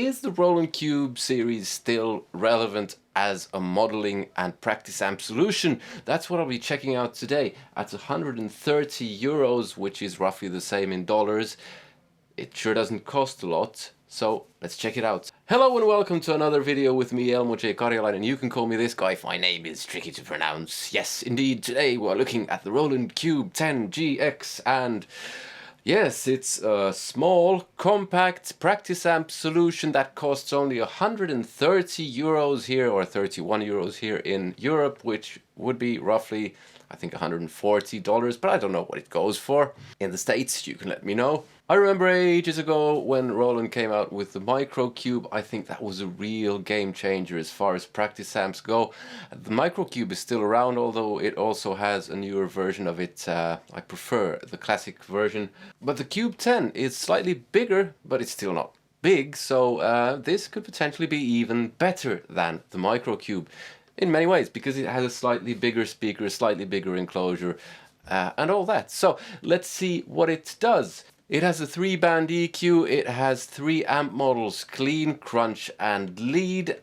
Is the Roland Cube series still relevant as a modeling and practice amp solution? That's what I'll be checking out today. At 130 euros, which is roughly the same in dollars. It sure doesn't cost a lot, so let's check it out. Hello and welcome to another video with me, Elmo J. Karjalainen, and you can call me this guy if my name is tricky to pronounce. Yes, indeed, today we're looking at the Roland Cube 10GX, and yes, it's a small, compact practice amp solution that costs only 130 euros here, or 31 euros here in Europe, which would be roughly, I think, $140, but I don't know what it goes for. In the States, you can let me know. I remember ages ago when Roland came out with the Micro Cube. I think that was a real game changer as far as practice amps go. The Micro Cube is still around, although it also has a newer version of it. I prefer the classic version. But the Cube 10 is slightly bigger, but it's still not big, so this could potentially be even better than the Micro Cube in many ways, because it has a slightly bigger speaker, a slightly bigger enclosure, and all that. So let's see what it does. It has a 3-band EQ, it has 3 amp models, clean, crunch and lead.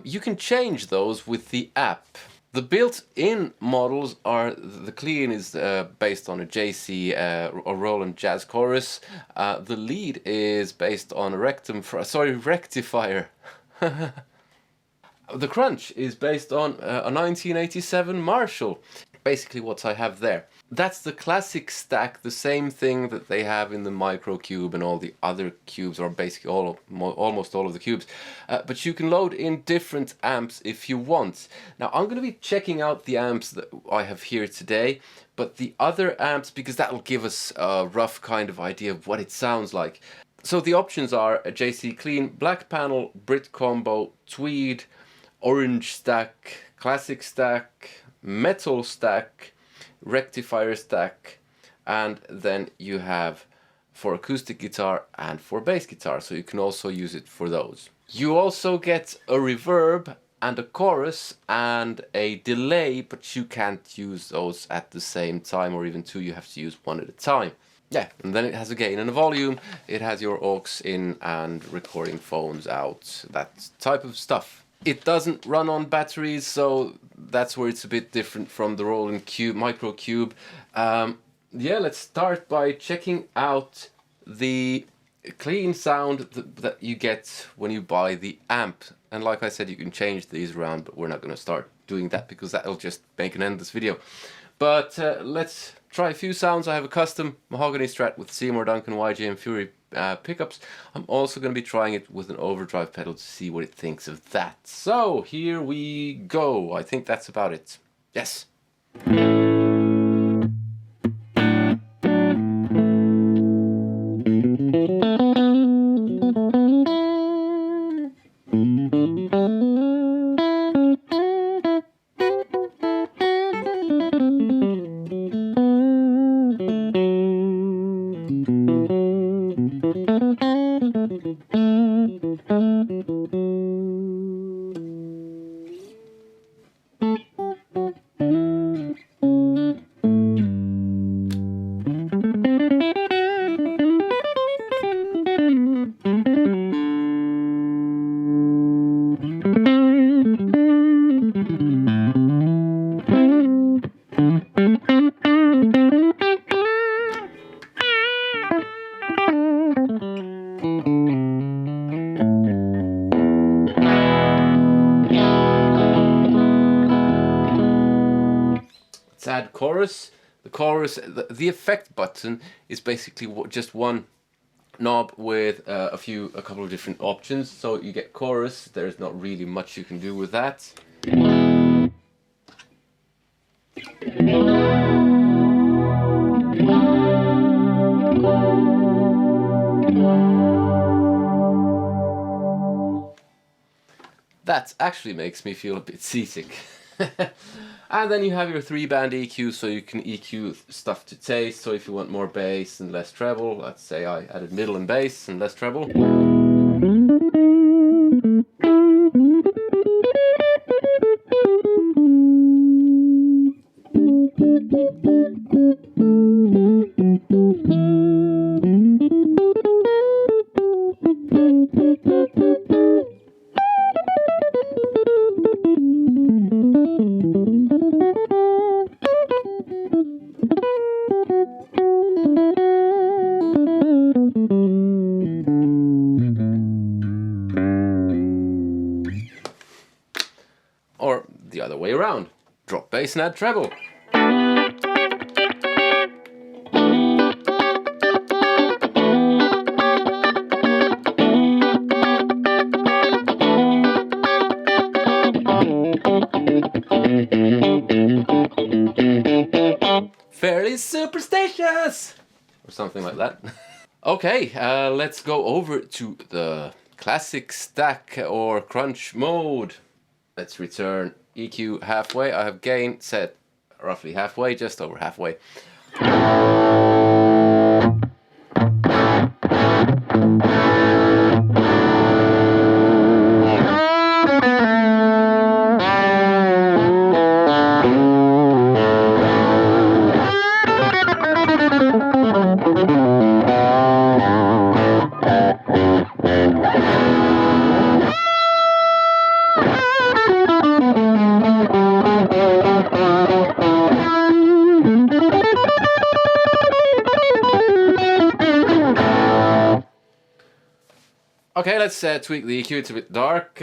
You can change those with the app. The built-in models are, the clean is based on a JC or Roland Jazz Chorus. The lead is based on a rectifier. The crunch is based on a 1987 Marshall. Basically what I have there. That's the classic stack, the same thing that they have in the Micro Cube and all the other cubes, or basically almost all of the cubes. But you can load in different amps if you want. Now I'm going to be checking out the amps that I have here today, but the other amps, because that will give us a rough kind of idea of what it sounds like. So the options are a JC Clean, Black Panel, Brit Combo, Tweed, Orange Stack, Classic Stack, Metal Stack, Rectifier Stack, and then you have for acoustic guitar and for bass guitar, so you can also use it for those. You also get a reverb and a chorus and a delay, but you can't use those at the same time, or even two, you have to use one at a time. Yeah, and then it has a gain and a volume, it has your aux in and recording phones out, that type of stuff. It doesn't run on batteries, so that's where it's a bit different from the Roland Cube, Micro Cube. Yeah, let's start by checking out the clean sound that you get when you buy the amp. And like I said, you can change these around, but we're not going to start doing that because that'll just make an endless video. But let's try a few sounds. I have a custom mahogany Strat with Seymour Duncan YJ and Fury pickups. I'm also going to be trying it with an overdrive pedal to see what it thinks of that. So here we go. I think that's about it. Yes. Add chorus. The chorus, the effect button is basically just one knob with a couple of different options. So you get chorus. There's not really much you can do with that. That actually makes me feel a bit seasick. And then you have your 3-band EQ, so you can EQ stuff to taste. So if you want more bass and less treble, let's say I added middle and bass and less treble. way around. Drop bass and add treble. Fairly superstitious! Or something like that. Okay, let's go over to the classic stack or crunch mode. Let's return EQ halfway. I have gain set roughly halfway, just over halfway. Okay, let's tweak the EQ. It's a bit dark.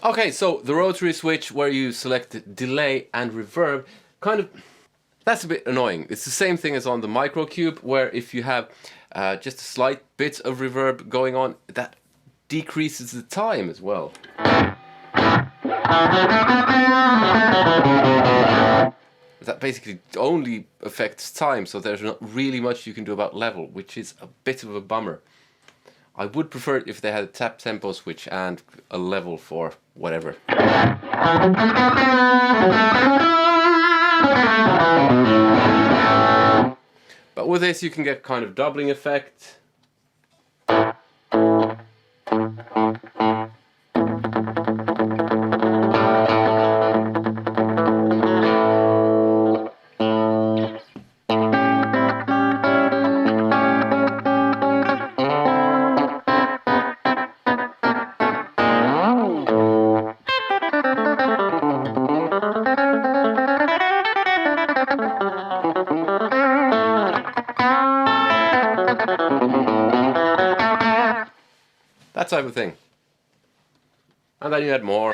Okay, so the rotary switch where you select delay and reverb, that's a bit annoying. It's the same thing as on the Micro Cube, where if you have just a slight bit of reverb going on, that decreases the time as well. That basically only affects time, so there's not really much you can do about level, which is a bit of a bummer. I would prefer it if they had a tap tempo switch and a level for whatever. But with this you can get kind of doubling effect. That type of thing. And then you add more.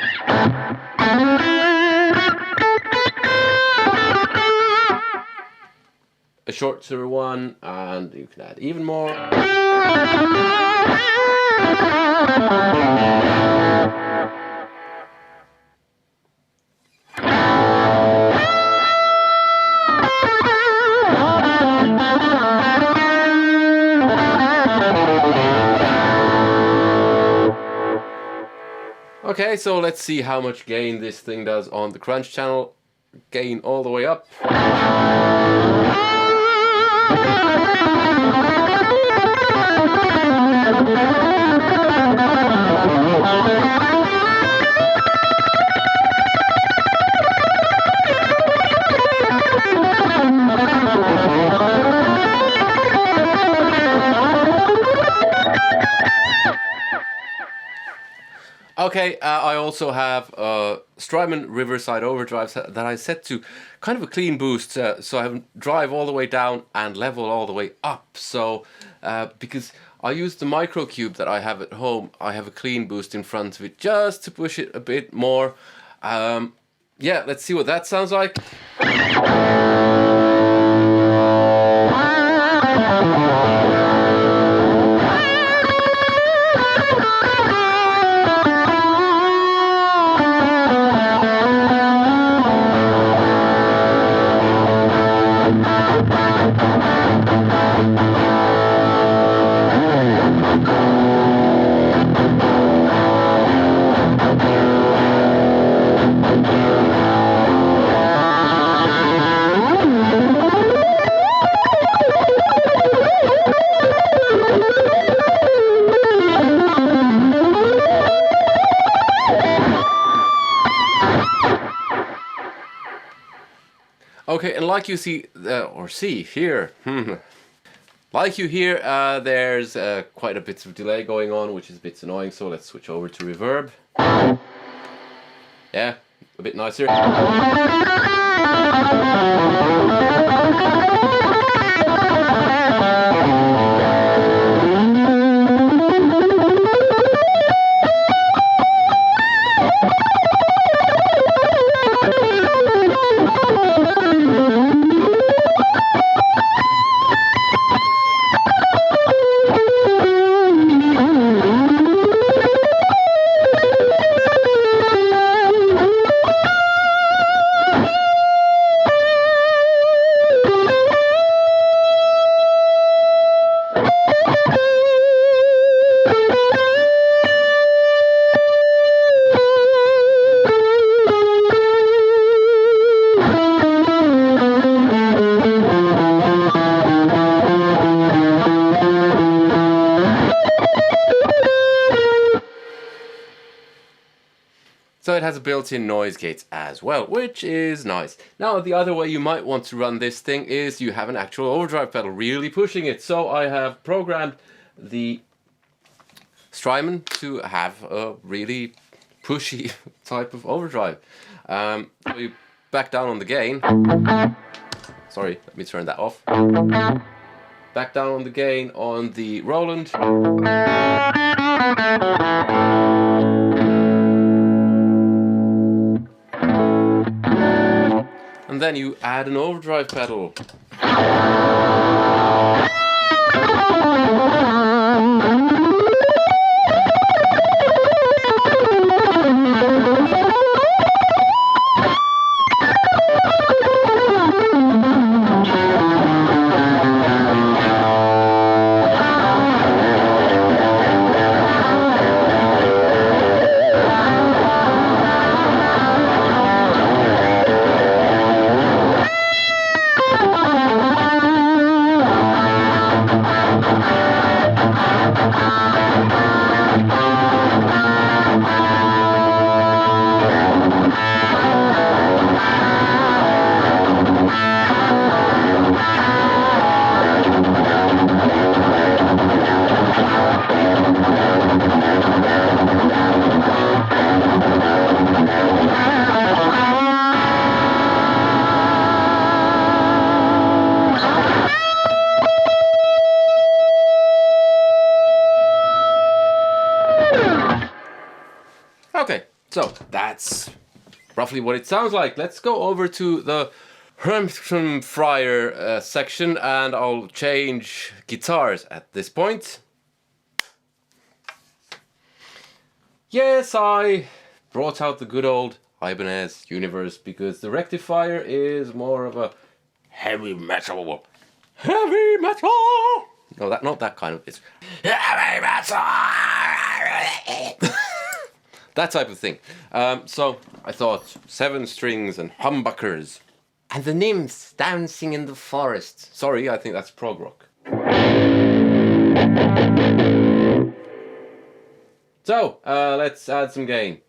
A shorter one, and you can add even more. Okay, so let's see how much gain this thing does on the crunch channel. Gain all the way up. Okay, I also have Strymon Riverside Overdrive that I set to kind of a clean boost, so I have drive all the way down and level all the way up. So, because I use the Micro Cube that I have at home, I have a clean boost in front of it just to push it a bit more. Yeah, let's see what that sounds like. Okay, and like you see, or see here, like you hear, there's quite a bit of delay going on, which is a bit annoying, so let's switch over to reverb. Yeah, a bit nicer. So it has a built-in noise gate as well, which is nice. Now the other way you might want to run this thing is you have an actual overdrive pedal really pushing it. So I have programmed the Strymon to have a really pushy type of overdrive. So you back down on the gain. Sorry, let me turn that off. Back down on the gain on the Roland. And then you add an overdrive pedal. Okay, so that's roughly what it sounds like. Let's go over to the Fryer section and I'll change guitars at this point. Yes, I brought out the good old Ibanez Universe because the rectifier is more of a heavy metal. Heavy metal! No, not that kind of. It's heavy metal! That type of thing. So I thought 7 strings and humbuckers. And the nymphs dancing in the forest. Sorry, I think that's prog rock. So, let's add some gain.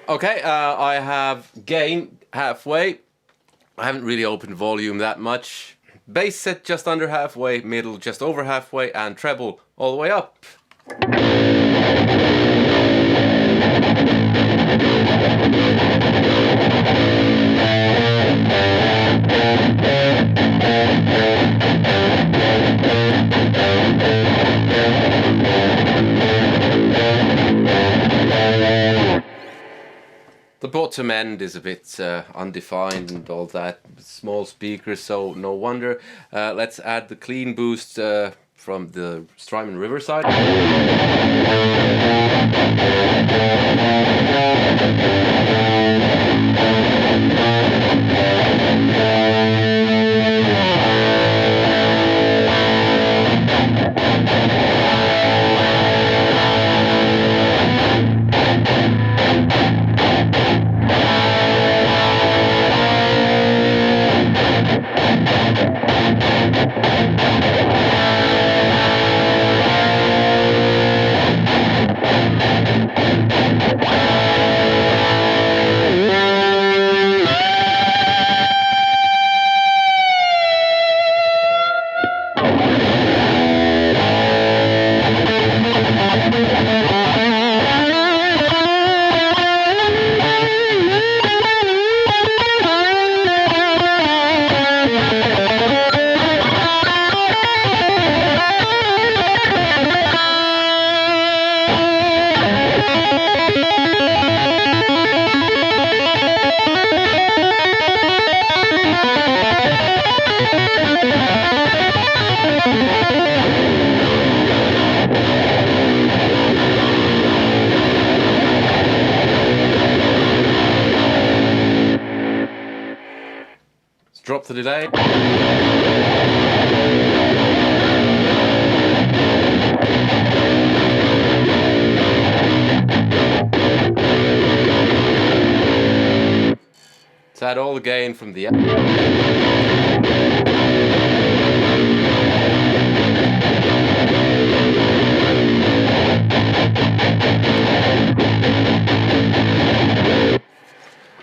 Okay, I have gain halfway. I haven't really opened volume that much. Bass set just under halfway, middle just over halfway, and treble all the way up. The bottom end is a bit undefined and all that. Small speakers, so no wonder. Let's add the clean boost from the Strymon Riverside. Drop the delay. Let's add all the gain from the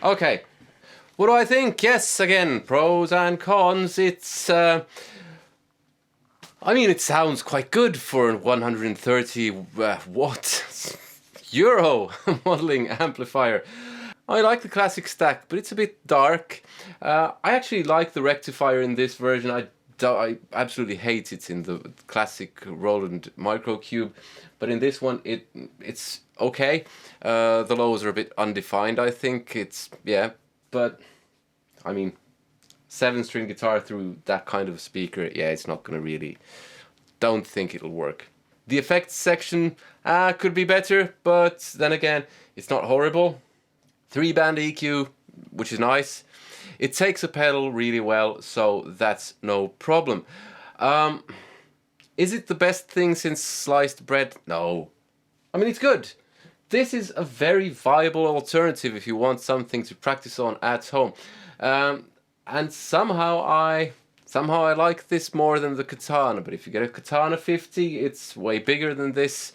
Okay. What do I think? Yes, again, pros and cons. It's, I mean, it sounds quite good for a 130 watt euro modeling amplifier. I like the classic stack, but it's a bit dark. I actually like the rectifier in this version. I absolutely hate it in the classic Roland Micro Cube, but in this one it's okay. The lows are a bit undefined, I think. Yeah, but I mean, 7-string guitar through that kind of speaker, yeah, it's not gonna really, don't think it'll work. The effects section could be better, but then again, it's not horrible. 3-band EQ, which is nice. It takes a pedal really well, so that's no problem. Is it the best thing since sliced bread? No. I mean, it's good. This is a very viable alternative if you want something to practice on at home. And somehow I like this more than the Katana, but if you get a Katana 50, it's way bigger than this.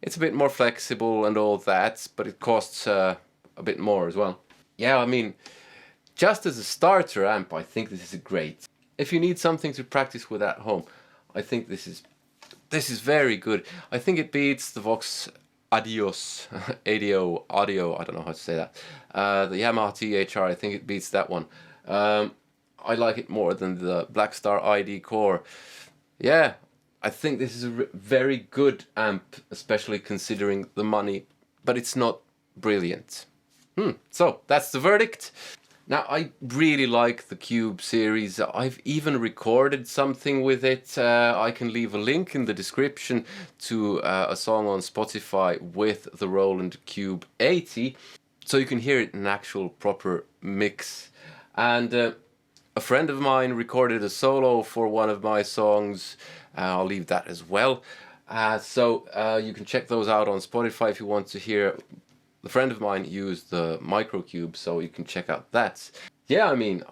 It's a bit more flexible and all that, but it costs a bit more as well. Yeah, I mean, just as a starter amp, I think this is great. If you need something to practice with at home, I think this is very good. I think it beats the Vox Adios, ADO, Audio, I don't know how to say that. The Yamaha THR, I think it beats that one. I like it more than the Blackstar ID Core. Yeah, I think this is a very good amp, especially considering the money, but it's not brilliant. So, that's the verdict. Now, I really like the Cube series. I've even recorded something with it. I can leave a link in the description to a song on Spotify with the Roland Cube 80, so you can hear it in an actual proper mix. And a friend of mine recorded a solo for one of my songs. I'll leave that as well. So you can check those out on Spotify if you want to hear. The friend of mine used the Micro Cube, so you can check out that. Yeah, I mean,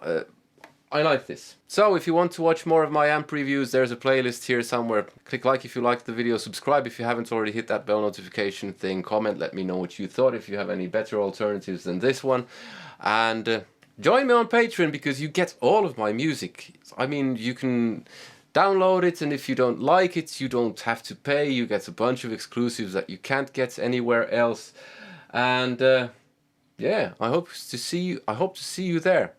I like this. So if you want to watch more of my amp reviews, there's a playlist here somewhere. Click like if you liked the video, subscribe if you haven't already, hit that bell notification thing, comment, let me know what you thought, if you have any better alternatives than this one. And join me on Patreon because you get all of my music. I mean, you can download it, and if you don't like it, you don't have to pay. You get a bunch of exclusives that you can't get anywhere else. And yeah, I hope to see you there.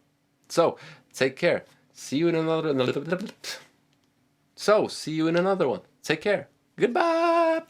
So take care. See you in another. See you in another one. Take care. Goodbye.